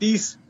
30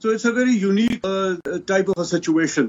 So it's a very unique type of a situation।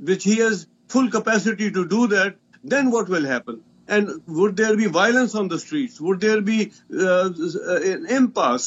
which he has full capacity to do that, then what will happen? And would there be violence on the streets? Would there be an impasse?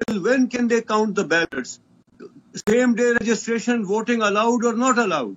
Till when can they count the ballots? Same day registration, voting allowed or not allowed?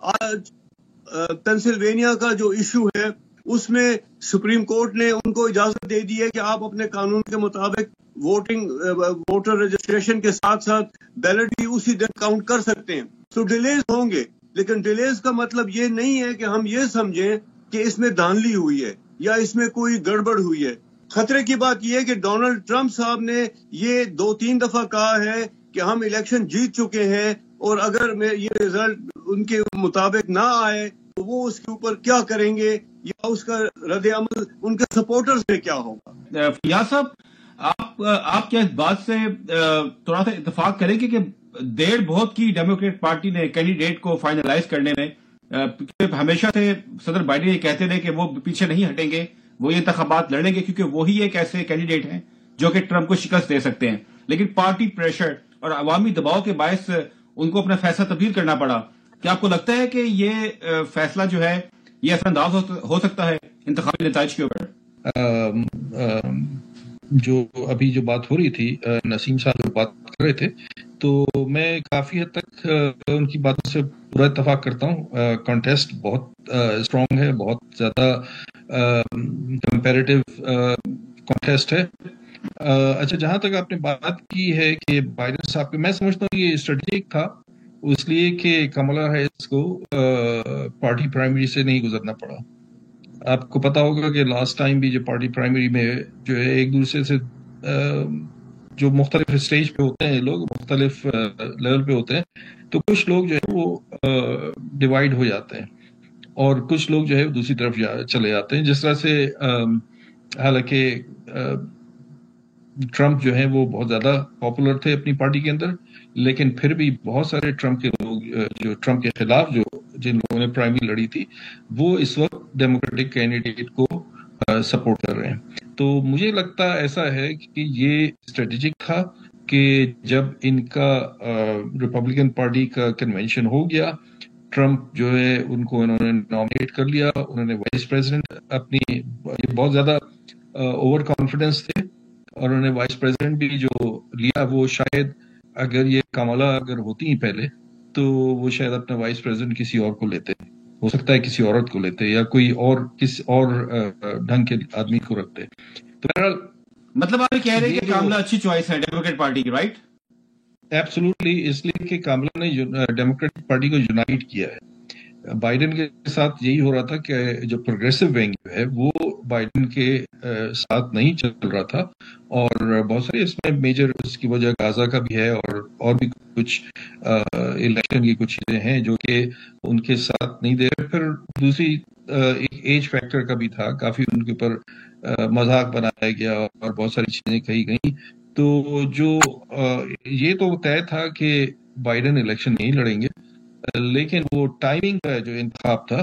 آج Pennsylvania کا جو issue ہے اس میں supreme court نے ان کو اجازت دے دی ہے کہ آپ اپنے قانون کے مطابق ووٹر رجسٹریشن کے ساتھ ساتھ بیلٹ بھی اسی دن کاؤنٹ کر سکتے ہیں. تو ڈیلیز ہوں گے، لیکن ڈیلیز کا مطلب یہ نہیں ہے کہ ہم یہ سمجھیں کہ اس میں دھاندلی ہوئی ہے یا اس میں کوئی گڑبڑ ہوئی ہے. خطرے کی بات یہ ہے کہ ڈونلڈ ٹرمپ صاحب نے یہ 2-3 دفعہ کہا ہے کہ ہم الیکشن جیت چکے ہیں، اور اگر یہ رزلٹ ان کے مطابق نہ آئے تو وہ اس کے اوپر کیا کریں گے، یا اس کا رد عمل ان کے سپورٹرز میں کیا ہوگا. فیاض صاحب، آپ کیا اس بات سے تھوڑا سا اتفاق کریں گے کہ دیر بہت کی ڈیموکریٹ پارٹی نے کینڈیڈیٹ کو فائنلائز کرنے میں؟ ہمیشہ سے صدر بائیڈن یہ کہتے رہے کہ وہ پیچھے نہیں ہٹیں گے، وہ یہ انتخابات لڑیں گے، کیونکہ وہی ایک ایسے کینڈیڈیٹ ہیں جو کہ ٹرمپ کو شکست دے سکتے ہیں. لیکن پارٹی پریشر اور عوامی دباؤ کے باعث ان کو اپنا فیصلہ تبدیل کرنا پڑا. کیا آپ کو لگتا ہے کہ یہ فیصلہ جو ہے یہ اثر انداز ہو سکتا ہے انتخابی نتائج کے اوپر؟ جو ابھی جو بات ہو رہی تھی، نسیم صاحب جو بات کر رہے تھے، تو میں کافی حد تک ان کی باتوں سے پورا اتفاق کرتا ہوں. کانٹیسٹ بہت اسٹرانگ ہے، بہت زیادہ کمپیریٹیو کانٹیسٹ ہے. اچھا، جہاں تک آپ نے بات کی ہے کہ بائیڈن صاحب کے، میں سمجھتا ہوں یہ اسٹریٹجک تھا اس لیے کہ کملا ہیرس کو پارٹی پرائمری سے نہیں گزرنا پڑا. آپ کو پتا ہوگا کہ لاسٹ ٹائم بھی جو پارٹی پرائمری میں جو ہے ایک دوسرے سے جو مختلف اسٹیج پہ ہوتے ہیں، لوگ مختلف لیول پہ ہوتے ہیں، تو کچھ لوگ جو ہے وہ ڈیوائیڈ ہو جاتے ہیں اور کچھ لوگ جو ہے دوسری طرف چلے جاتے ہیں. جس طرح سے حالانکہ ٹرمپ جو ہے وہ بہت زیادہ پاپولر تھے اپنی پارٹی کے اندر، لیکن پھر بھی بہت سارے ٹرمپ کے لوگ جو ٹرمپ کے خلاف جن لوگوں نے پرائمری لڑی تھی، وہ اس وقت ڈیموکریٹک کینڈیڈیٹ کو سپورٹ کر رہے ہیں. تو مجھے لگتا ایسا ہے کہ یہ اسٹریٹجک تھا کہ جب ان کا ریپبلکن پارٹی کا کنونشن ہو گیا، ٹرمپ جو ہے ان کو انہوں نے نامینیٹ کر لیا، انہوں نے وائس پریزیڈنٹ اپنی بہت زیادہ اوور کانفیڈنس تھے، اور انہوں نے وائس پریزیڈنٹ بھی جو لیا، وہ شاید اگر یہ کملا اگر ہوتی ہی پہلے تو وہ شاید اپنا وائس پریزیڈنٹ کسی اور کو لیتے، ہو سکتا ہے کسی عورت کو لیتے یا کوئی اور کسی اور ڈھنگ کے آدمی کو رکھتے. تو بہرحال مطلب آپ کہہ رہے ہیں کہ کملا اچھی چوائس ہے ڈیموکریٹ پارٹی کی، رائٹ؟ ایبسولوٹلی، اس لیے کہ کملا نے ڈیموکریٹک پارٹی کو یونائٹ کیا ہے. بائیڈن کے ساتھ یہی ہو رہا تھا کہ جو پروگریسو ونگ ہے وہ بائیڈن کے ساتھ نہیں چل رہا تھا، اور بہت ساری اس میں میجر اس کی وجہ غازہ کا بھی ہے، اور بھی کچھ الیکشن کی کچھ چیزیں ہیں جو کہ ان کے ساتھ نہیں دے رہے. پھر دوسری ایک ایج فیکٹر کا بھی تھا، کافی ان کے اوپر مذاق بنایا گیا اور بہت ساری چیزیں کہی گئیں. تو جو یہ تو طے تھا کہ بائیڈن الیکشن نہیں لڑیں گے، لیکن وہ ٹائمنگ کا جو انتخاب تھا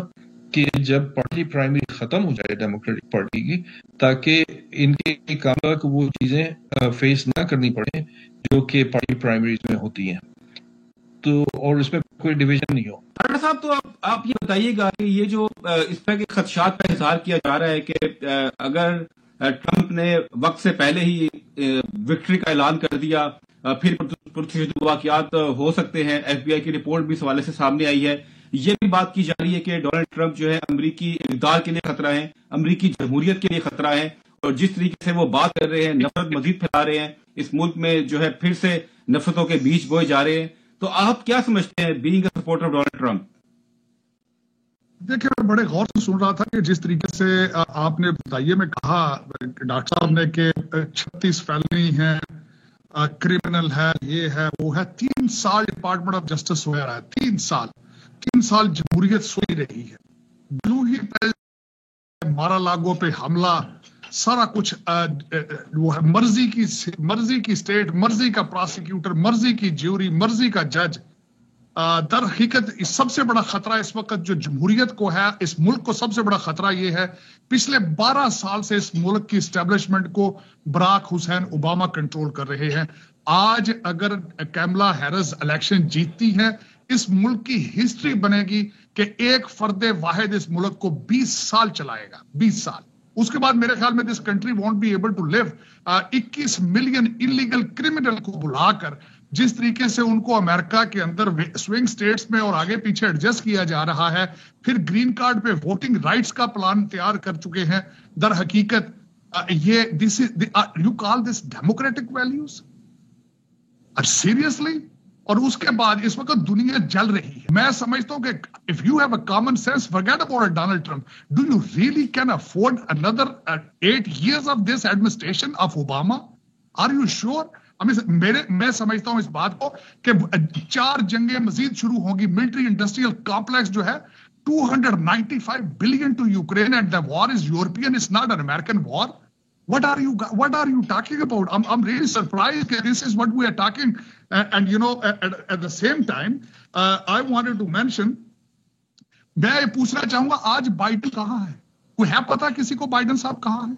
کہ جب پارٹی پرائمری ختم ہو جائے ڈیموکریٹک پارٹی کی، تاکہ ان کے کاملا کو وہ چیزیں فیس نہ کرنی پڑیں جو کہ پارٹی پرائمریز میں ہوتی ہیں، تو اور اس میں کوئی ڈویژن نہیں ہو. ڈاکٹر صاحب، تو آپ یہ بتائیے گا کہ یہ جو اس طرح کے خدشات کا اظہار کیا جا رہا ہے کہ اگر ٹرمپ نے وقت سے پہلے ہی وکٹری کا اعلان کر دیا، پھر پرتشدد واقعات ہو سکتے ہیں. ایف بی آئی کی رپورٹ بھی اس حوالے سے سامنے آئی ہے. یہ بھی بات کی جا رہی ہے کہ ڈونلڈ ٹرمپ جو ہے امریکی اقتدار کے لیے خطرہ ہیں، امریکی جمہوریت کے لیے خطرہ ہیں، اور جس طریقے سے وہ بات کر رہے ہیں، نفرت مزید پھیلا رہے ہیں، اس ملک میں جو ہے پھر سے نفرتوں کے بیج بوئے جا رہے ہیں. تو آپ کیا سمجھتے ہیں being a supporter of Donald Trump? دیکھیں، میں بڑے غور سے سن رہا تھا کہ جس طریقے سے آپ نے بتائیے میں کہا ڈاکٹر صاحب نے کہ 36 فیلنی ہیں، کرمنل ہے، یہ ہے وہ ہے. 3 سال ڈپارٹمنٹ آف جسٹس ہوا رہا ہے، 3 سال جمہوریت سوئی رہی ہے. جو ہی مارا لاگو پہ حملہ، سارا کچھ وہ ہے، مرضی کی اسٹیٹ، مرضی کا پراسیکیوٹر، مرضی کی جیوری، مرضی کا جج. در حقیقت سب سے بڑا خطرہ اس وقت جو جمہوریت کو ہے، اس ملک کو سب سے بڑا خطرہ یہ ہے، پچھلے 12 سال سے اس ملک کی اسٹیبلشمنٹ کو براک حسین اوباما کنٹرول کر رہے ہیں. آج اگر کیملا ہیرس الیکشن جیتتی ہیں، اس ملک کی ہسٹری بنے گی کہ ایک فرد واحد اس ملک کو 20 سال چلائے گا، 20 سال. اس کے بعد میرے خیال میں this country won't be able to leave. 21 million illegal criminal کو بلا کر جس طریقے سے ان کو امریکہ کے اندر سوئنگ سٹیٹس میں اور آگے پیچھے ایڈجسٹ کیا جا رہا ہے, پھر گرین کارڈ پہ ووٹنگ رائٹس کا پلان تیار کر چکے ہیں. در حقیقت یہ you call this democratic values seriously? اور اس کے بعد اس وقت دنیا جل رہی ہے. میں سمجھتا ہوں کہ if you have a common sense, forget about Donald Trump. Do you really can afford another 8 years of this administration of Obama? Are you sure? میں سمجھتا ہوں اس بات کو کہ 4 جنگیں مزید شروع ہوں گی. ملٹری انڈسٹریل کمپلیکس جو ہے $295 billion to Ukraine, and the war is European, it's not an American war. What are you talking about? I'm really surprised that this is what we are talking. And you know, at the same time, I wanted to mention, میں یہ پوچھنا چاہوں گا آج Biden کہاں ہے؟ کوئی ہے پتا کسی کو بائیڈن صاحب کہاں ہیں؟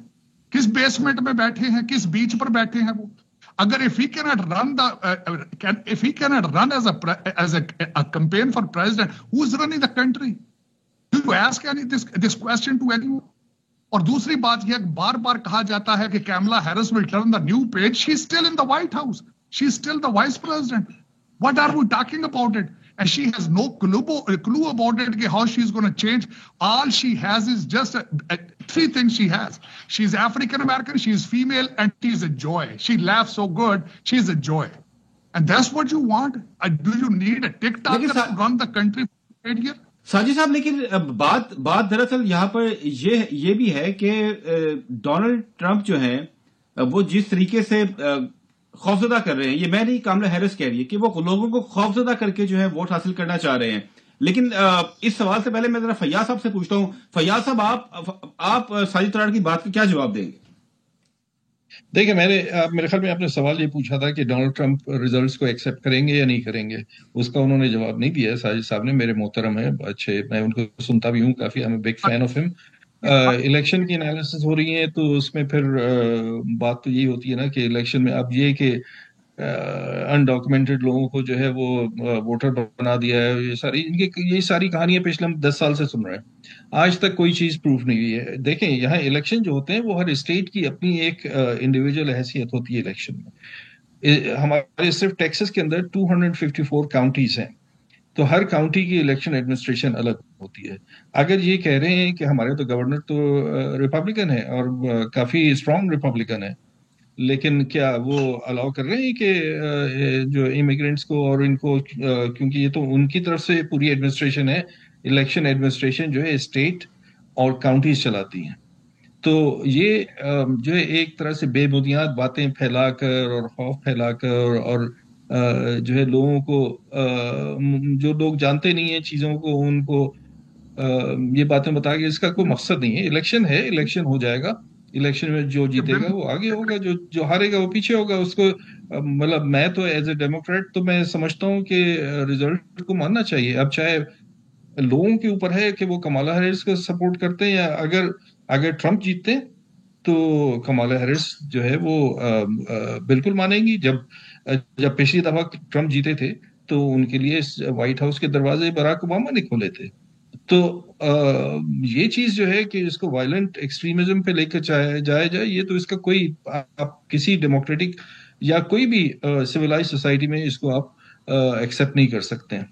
کس بیسمنٹ میں بیٹھے ہیں؟ کس بیچ پر بیٹھے ہیں وہ؟ اگر if he cannot run as a campaign for president, who's running the country? Do you ask this question to anyone? اور دوسری بات یہ بار بار کہا جاتا ہے کہ کیملا Harris will turn the new page. She's still in the White House. She's still the vice president. What are we talking about it? And she has no clue about it, how she's going to change. All she has is just 3 things she has. She's African American, she's female, and she's a joy. She laughs so good, she's a joy. And that's what you want? Do you need a TikToker to run the country for 8 years? Sajid صاحب, لیکن بات دراصل یہاں پر یہ بھی ہے کہ Donald Trump جو ہیں وہ جس طریقے سے خوفزدہ کر رہے ہیں, یہ میں نہیں, کاملا ہیرس کہہ رہی ہے کہ وہ لوگوں کو خوفزدہ کر کے جو ہے ووٹ حاصل کرنا چاہ رہے ہیں. لیکن اس سوال سے پہلے میں ذرا فیاض صاحب سے پوچھتا ہوں. فیاض صاحب, آپ ساجد ترار کی بات کا کیا جواب دیں گے؟ دیکھیں, میرے خیال میں آپ نے سوال یہ پوچھا تھا کہ ڈونلڈ ٹرمپ ریزلٹس کو ایکسیپٹ کریں گے یا نہیں کریں گے. اس کا انہوں نے جواب نہیں دیا. ساجد صاحب نے, میرے محترم ہیں, اچھے, میں ان کو سنتا بھی ہوں کافی, I'm a big fan of him. Election کی انالیسس ہو رہی ہیں تو اس میں پھر بات تو یہی ہوتی ہے نا کہ الیکشن میں اب یہ کہ انڈاکومنٹڈ لوگوں کو جو ہے وہ ووٹر بنا دیا ہے, یہ ساری کہانیاں پچھلے ہم 10 سال سے سن رہے ہیں. آج تک کوئی چیز پروف نہیں ہوئی ہے. دیکھیں, یہاں الیکشن جو ہوتے ہیں وہ ہر اسٹیٹ کی اپنی ایک انڈیویجول حیثیت ہوتی ہے الیکشن میں. ہمارے صرف ٹیکسس کے اندر 254 کاؤنٹیز ہیں, تو ہر کاؤنٹی کی الیکشن ایڈمنسٹریشن الگ ہوتی ہے. اگر یہ کہہ رہے ہیں کہ ہمارے تو گورنر تو ریپبلکن ہے اور کافی اسٹرانگ ریپبلکن ہے, لیکن کیا وہ الاؤ کر رہے ہیں کہ جو امیگرینٹس کو اور ان کو, کیونکہ یہ تو ان کی طرف سے پوری ایڈمنسٹریشن ہے, الیکشن ایڈمنسٹریشن جو ہے اسٹیٹ اور کاؤنٹیز چلاتی ہیں. تو یہ جو ہے ایک طرح سے بے بنیاد باتیں پھیلا کر اور خوف پھیلا کر اور جو ہے لوگوں کو, جو لوگ جانتے نہیں ہیں چیزوں کو, ان کو یہ باتیں بتا کے اس کا کوئی مقصد نہیں ہے. الیکشن ہے, الیکشن ہو جائے گا, الیکشن میں جو جیتے گا وہ آگے ہوگا, جو ہارے گا وہ پیچھے ہوگا. اس کو مطلب میں تو ایز اے ڈیموکریٹ تو میں سمجھتا ہوں کہ ریزلٹ کو ماننا چاہیے. اب چاہے لوگوں کے اوپر ہے کہ وہ کمالا ہیرس کو سپورٹ کرتے ہیں, یا اگر ٹرمپ جیتے تو کمالا ہیرس جو ہے وہ بالکل مانیں گی. جب پچھلی دفعہ ٹرمپ جیتے تھے تو ان کے لیے وائٹ ہاؤس کے دروازے براک اوباما نے کھولے تھے. تو یہ چیز جو ہے کہ اس کو وائلنٹ ایکسٹریمزم پہ لے کر جائے, یہ تو اس کا کوئی, آپ کسی ڈیموکریٹک یا کوئی بھی سویلائز سوسائٹی میں اس کو آپ ایکسیپٹ نہیں کر سکتے ہیں.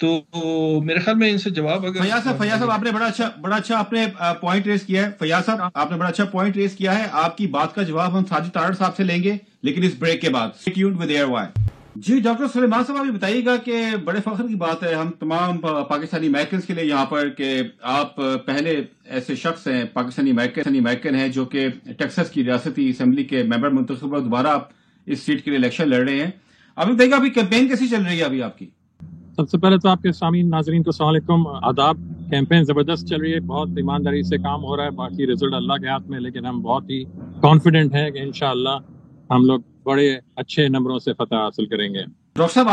تو میرے خیال میں ان سے جواب اگر فیاض صاحب آپ نے بڑا اچھا آپ نے پوائنٹ ریز کیا ہے. فیاض صاحب آپ نے بڑا اچھا پوائنٹ ریز کیا ہے. آپ کی بات کا جواب ہم ساجد تارڑ صاحب سے لیں گے, لیکن اس بریک کے بعد. Stay tuned with AirWire. جی ڈاکٹر سلیمان صاحب, آپ بتائیے گا کہ بڑے فخر کی بات ہے ہم تمام پاکستانی امیرکنز کے لیے یہاں پر کہ آپ پہلے ایسے شخص ہیں, پاکستانی امیرکن ہیں جو کہ ٹیکساس کی ریاستی اسمبلی کے ممبر منتخب, دوبارہ آپ اس سیٹ کے لیے الیکشن لڑ رہے ہیں. آپ بتائیے گا ابھی کیمپین کیسی چل رہی ہے ابھی آپ کی؟ سب سے پہلے تو آپ کے سامعین ناظرین کو السلام علیکم, آداب. کیمپین زبردست چل رہی ہے, بہت ایمانداری سے کام ہو رہا ہے. باقی رزلٹ اللہ کے ہاتھ میں, لیکن ہم بہت ہی کانفیڈنٹ ہیں کہ انشاءاللہ ہم لوگ بڑے اچھے نمبروں سے فتح حاصل کریں گے. ڈاکٹر صاحب,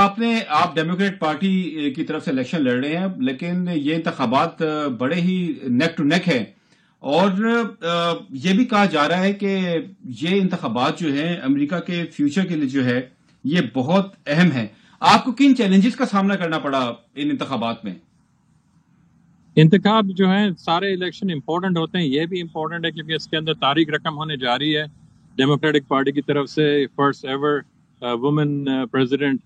آپ ڈیموکریٹ پارٹی کی طرف سے الیکشن لڑ رہے ہیں, لیکن یہ انتخابات بڑے ہی نیک ٹو نیک ہیں, اور یہ بھی کہا جا رہا ہے کہ یہ انتخابات جو ہیں امریکہ کے فیوچر کے لیے جو ہے یہ بہت اہم ہے. آپ کو کن چیلنجز کا سامنا کرنا پڑا ان انتخابات میں؟ انتخاب جو ہیں سارے الیکشن امپورٹنٹ ہوتے ہیں, یہ بھی امپورٹنٹ ہے کیونکہ اس کے اندر تاریخ رقم ہونے جا رہی ہے. ڈیموکریٹک پارٹی کی طرف سے فرسٹ ایور وومن پریزیڈنٹ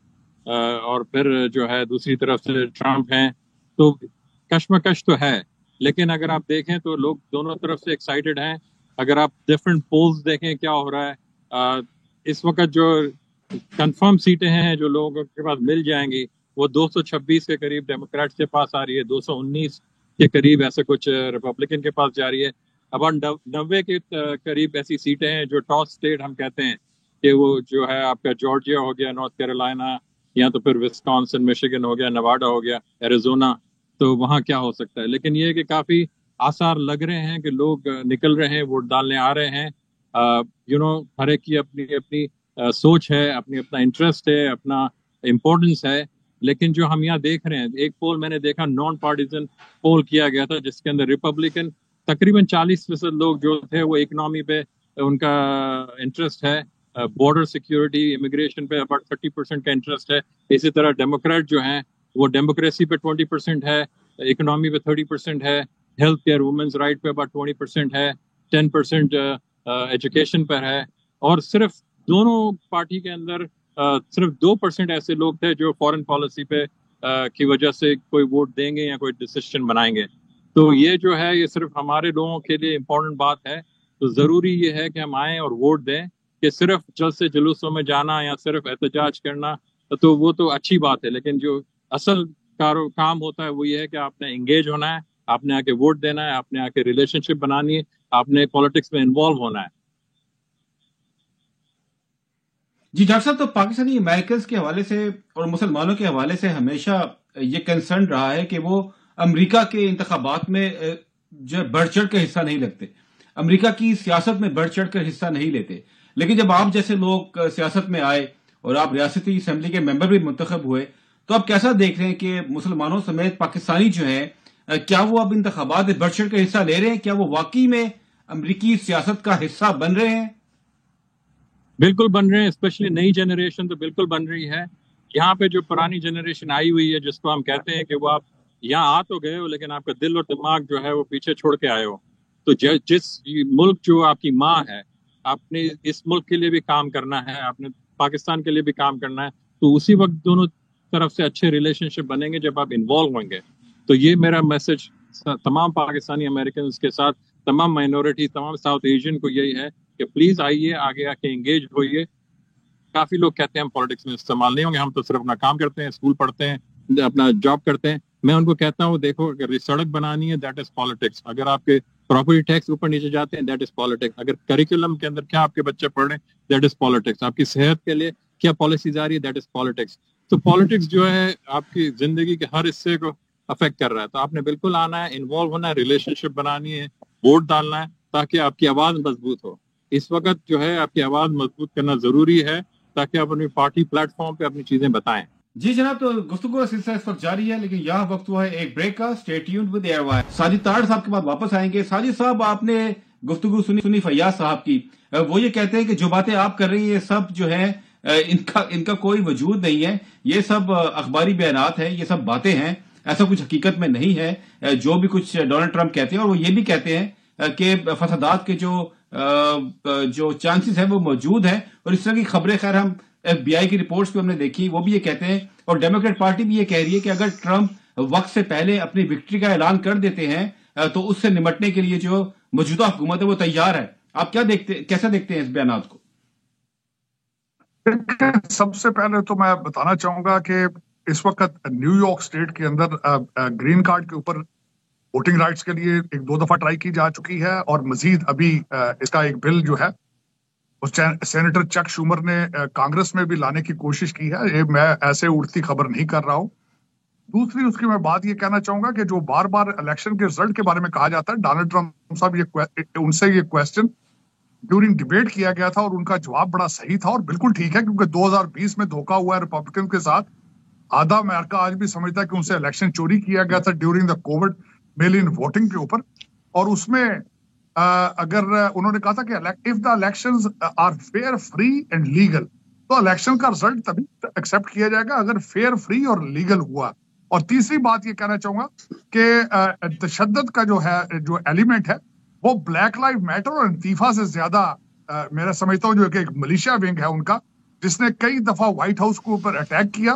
اور پھر جو ہے دوسری طرف سے ٹرمپ ہیں، تو کشمکش تو ہے. لیکن اگر آپ دیکھیں تو لوگ دونوں طرف سے ایکسائٹیڈ ہیں. اگر آپ ڈفرینٹ پولز دیکھیں کیا ہو رہا ہے اس وقت، جو کنفرم سیٹیں ہیں جو لوگوں کے پاس مل جائیں گی وہ 226 کے قریب ڈیموکریٹس کے پاس آ رہی ہے، 219 کے قریب ایسے کچھ ریپبلکن کے پاس جا رہی ہے. اب 90 کے قریب ایسی سیٹیں ہیں جو ٹاس اسٹیٹ ہم کہتے ہیں، کہ وہ جو ہے آپ کا جارجیا ہو گیا، نارتھ کیرولائنا، یا تو پھر وسکانسن، میشیگن ہو گیا، نواڈا ہو گیا، ایریزونا، تو وہاں کیا ہو سکتا ہے. لیکن یہ کہ کافی آثار لگ رہے ہیں کہ لوگ نکل رہے ہیں، ووٹ ڈالنے آ رہے ہیں. ہر ایک کی اپنی اپنی سوچ ہے، اپنا انٹرسٹ ہے، اپنا امپورٹنس ہے. لیکن جو ہم یہاں دیکھ رہے ہیں، ایک پول میں نے دیکھا نان پارٹیزن پول کیا گیا تھا، جس کے اندر ریپبلکن تقریباً 40% لوگ جو تھے وہ اکنامی پہ ان کا انٹرسٹ ہے، بارڈر سیکیورٹی، امیگریشن پہ اباؤٹ 30% کا انٹرسٹ ہے. اسی طرح ڈیموکریٹ جو ہیں وہ ڈیموکریسی پہ 20% ہے، اکنامی پہ 30% ہے، ہیلتھ کیئر، وومنز رائٹ پہ اباؤٹ 20% ہے، 10% ایجوکیشن پر ہے. اور صرف دونوں پارٹی کے اندر صرف 2% ایسے لوگ تھے جو فارن پالیسی پہ کی وجہ سے کوئی ووٹ دیں گے یا کوئی ڈیسیشن بنائیں گے. تو یہ جو ہے یہ صرف ہمارے لوگوں کے لیے امپورٹنٹ بات ہے. تو ضروری یہ ہے کہ ہم آئیں اور ووٹ دیں. کہ صرف جلسے جلوسوں میں جانا یا صرف احتجاج کرنا تو وہ تو اچھی بات ہے، لیکن جو اصل کام ہوتا ہے وہ یہ ہے کہ آپ نے انگیج ہونا ہے، آپ نے آ کے ووٹ دینا ہے، آپ نے آ کے ریلیشن شپ بنانی ہے، آپ نے پالیٹکس میں انوالو ہونا ہے. جی ڈاکٹر صاحب، تو پاکستانی امریکنز کے حوالے سے اور مسلمانوں کے حوالے سے ہمیشہ یہ کنسرن رہا ہے کہ وہ امریکہ کے انتخابات میں جو بڑھ چڑھ کر حصہ نہیں لیتے، امریکہ کی سیاست میں بڑھ چڑھ کر حصہ نہیں لیتے. لیکن جب آپ جیسے لوگ سیاست میں آئے اور آپ ریاستی اسمبلی کے ممبر بھی منتخب ہوئے، تو آپ کیسا دیکھ رہے ہیں کہ مسلمانوں سمیت پاکستانی جو ہیں کیا وہ اب انتخابات میں بڑھ چڑھ کر حصہ لے رہے ہیں؟ کیا وہ واقعی میں امریکی سیاست کا حصہ بن رہے ہیں؟ بالکل بن رہے ہیں، اسپیشلی نئی جنریشن تو بالکل بن رہی ہے. یہاں پہ جو پرانی جنریشن آئی ہوئی ہے، جس کو ہم کہتے ہیں کہ وہ آپ یہاں آ تو گئے ہو لیکن آپ کا دل اور دماغ جو ہے وہ پیچھے چھوڑ کے آئے ہو. تو جس ملک جو آپ کی ماں ہے، آپ نے اس ملک کے لیے بھی کام کرنا ہے، آپ نے پاکستان کے لیے بھی کام کرنا ہے. تو اسی وقت دونوں طرف سے اچھے ریلیشن شپ بنیں گے جب آپ انوالو ہوں گے. تو یہ میرا میسج تمام پاکستانی امریکنز کے ساتھ، تمام مائنورٹی، تمام ساؤتھ ایشین کو یہی ہے کہ پلیز آئیے، آگے آ کے انگیج ہوئیے. کافی لوگ کہتے ہیں ہم پالیٹکس میں استعمال نہیں ہوں گے، ہم تو صرف اپنا کام کرتے ہیں، اسکول پڑھتے ہیں، اپنا جاب کرتے ہیں. میں ان کو کہتا ہوں دیکھو، اگر سڑک بنانی ہے دیٹ از پالیٹکس، اگر آپ کے پراپرٹی ٹیکس اوپر نیچے جاتے ہیں دیٹ از پالیٹکس، اگر کریکولم کے اندر کیا آپ کے بچے پڑھ رہے ہیں دیٹ از پالیٹکس، آپ کی صحت کے لیے کیا پالیسیز آ رہی ہے دیٹ از پالیٹکس. تو پالیٹکس جو ہے آپ کی زندگی کے ہر حصے کو افیکٹ کر رہا ہے. تو آپ نے بالکل آنا ہے، انوالو ہونا ہے، ریلیشن شپ بنانی ہے، ووٹ ڈالنا ہے تاکہ آپ کی آواز مضبوط ہو. اس وقت جو ہے آپ کی آواز مضبوط کرنا ضروری ہے تاکہ آپ اپنی پارٹی پلیٹ فارم پہ اپنی چیزیں بتائیں. جی جناب، تو گفتگو کا سلسلہ اس وقت جاری ہے، لیکن یہاں وقت ہوا ہے ایک بریک کا. Stay tuned with AirWire. Sajid تاڑ صاحب کے بعد واپس آئیں گے. ساجد صاحب، آپ نے گفتگو سنی فیاض صاحب کی. وہ یہ کہتے ہیں کہ جو باتیں آپ کر رہی ہیں یہ سب جو ہے ان کا کوئی وجود نہیں ہے، یہ سب اخباری بیانات ہیں، یہ سب باتیں ہیں، ایسا کچھ حقیقت میں نہیں ہے جو بھی کچھ ڈونلڈ ٹرمپ کہتے ہیں. اور وہ یہ بھی کہتے ہیں کہ فسادات کے جو چانسز ہیں وہ موجود ہیں. اور اس طرح کی خبریں خیر ہم FBI کی رپورٹس پہ ہم نے دیکھی، وہ بھی یہ کہتے ہیں. اور ڈیموکریٹ پارٹی بھی یہ کہہ رہی ہے کہ اگر ٹرمپ وقت سے پہلے اپنی وکٹری کا اعلان کر دیتے ہیں تو اس سے نمٹنے کے لیے جو موجودہ حکومت ہے وہ تیار ہے. آپ کیسا دیکھتے ہیں اس بیانات کو؟ سب سے پہلے تو میں بتانا چاہوں گا کہ اس وقت نیو یارک اسٹیٹ کے اندر گرین کارڈ کے اوپر ووٹنگ رائٹس کے لیے 1-2 دفعہ ٹرائی کی جا چکی ہے، اور مزید ابھی اس کا ایک بل جو ہے سینیٹر چک شومر نے کانگریس میں بھی لانے کی کوشش کی ہے. یہ میں ایسے اڑتی خبر نہیں کر رہا ہوں. دوسری اس کی میں بات یہ کہنا چاہوں گا کہ جو بار بار الیکشن کے رزلٹ کے بارے میں کہا جاتا ہے، ڈونلڈ ٹرمپ صاحب ان سے یہ کویسچن ڈیورنگ ڈیبیٹ کیا گیا تھا اور ان کا جواب بڑا صحیح تھا اور بالکل ٹھیک ہے، کیونکہ 2020 میں دھوکہ ہوا ہے ریپبلکن کے ساتھ. آدھا امریکہ آج بھی سمجھتا ہے کہ ان سے الیکشن چوری کیا گیا تھا during the COVID mail in voting کے اوپر. اور اس میں اگر انہوں نے کہا تھا کہ if the elections are fair, free and legal، تو الیکشن کا رزلٹ تبھی ایکسپٹ کیا جائے گا اگر فیئر، فری اور لیگل ہوا. اور تیسری بات یہ کہنا چاہوں گا کہ تشدد کا جو ایلیمنٹ ہے وہ بلیک لائف میٹر اور انتیفا سے زیادہ میرا سمجھتا ہوں جو کہ ایک ملیشیا ونگ ہے ان کا، جس نے کئی دفعہ وائٹ ہاؤس کے اوپر اٹیک کیا